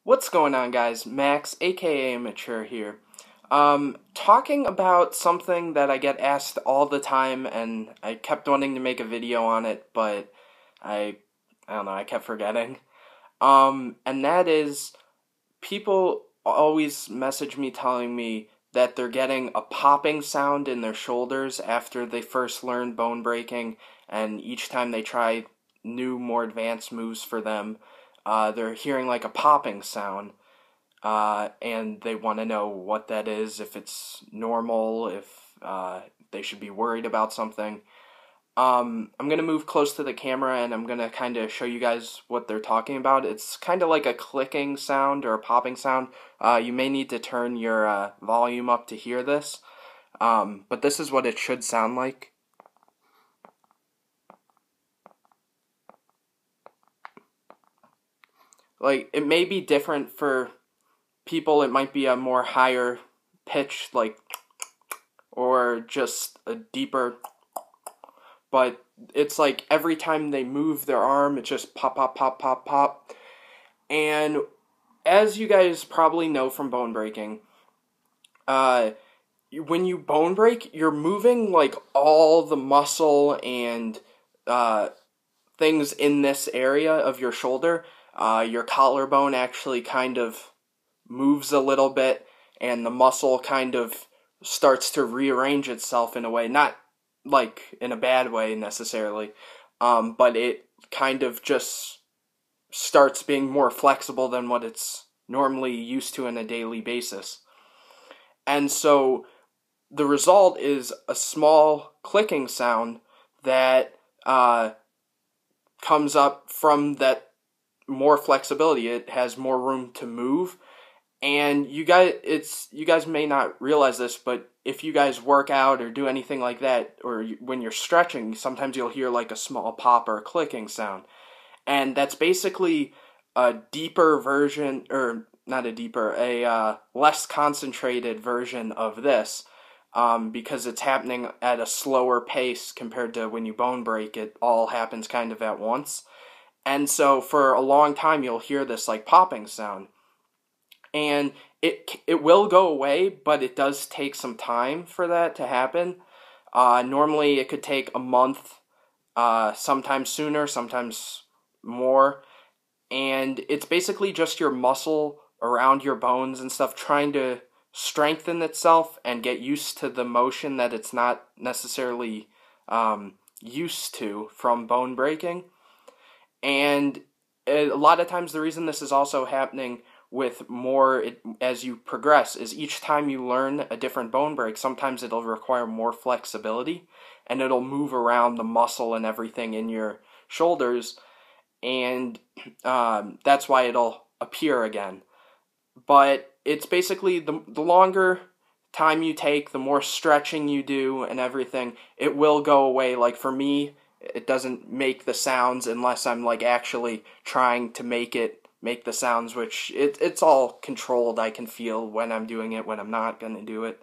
What's going on, guys? Max, aka Mature here. Talking about something that I get asked all the time, and I kept wanting to make a video on it, but I don't know, I kept forgetting. And that is, people always message me telling me that they're getting a popping sound in their shoulders after they first learn bone breaking, and each time they try new, more advanced moves for them, they're hearing like a popping sound, and they want to know what that is, if it's normal, if they should be worried about something. I'm going to move close to the camera and I'm going to kind of show you guys what they're talking about. It's kind of like a clicking sound or a popping sound. You may need to turn your volume up to hear this, but this is what it should sound like. Like, it may be different for people. It might be a more higher pitch, like, or just a deeper, but it's like every time they move their arm, it's just pop, pop, pop, pop, pop. And as you guys probably know from bone breaking, when you bone break, you're moving like all the muscle and things in this area of your shoulder. Your collarbone actually kind of moves a little bit, and the muscle kind of starts to rearrange itself in a way, not like in a bad way necessarily, but it kind of just starts being more flexible than what it's normally used to on a daily basis. And so the result is a small clicking sound that comes up from that more flexibility. It has more room to move. And you guys may not realize this, but if you guys work out or do anything like that, or when you're stretching, sometimes you'll hear like a small pop or a clicking sound. And that's basically a deeper version, or not a deeper, a less concentrated version of this, because it's happening at a slower pace compared to when you bone break. It all happens kind of at once. And so for a long time, you'll hear this like popping sound. And it will go away, but it does take some time for that to happen. Normally, it could take a month, sometimes sooner, sometimes more. And it's basically just your muscle around your bones and stuff trying to strengthen itself and get used to the motion that it's not necessarily used to from bone breaking. And a lot of times the reason this is also happening with more as you progress is each time you learn a different bone break, sometimes it'll require more flexibility, and it'll move around the muscle and everything in your shoulders, and that's why it'll appear again. But it's basically the longer time you take, the more stretching you do and everything, it will go away. Like for me, it doesn't make the sounds unless I'm like actually trying to make the sounds, which it's all controlled. I can feel when I'm doing it, when I'm not going to do it.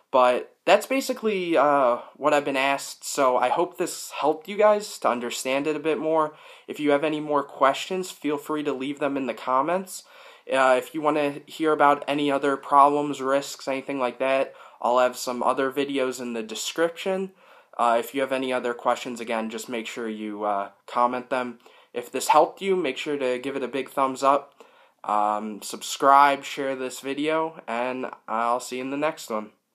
But that's basically what I've been asked, so I hope this helped you guys to understand it a bit more. If you have any more questions, feel free to leave them in the comments. If you want to hear about any other problems, risks, anything like that, I'll have some other videos in the description. If you have any other questions, again, just make sure you comment them. If this helped you, make sure to give it a big thumbs up, subscribe, share this video, and I'll see you in the next one.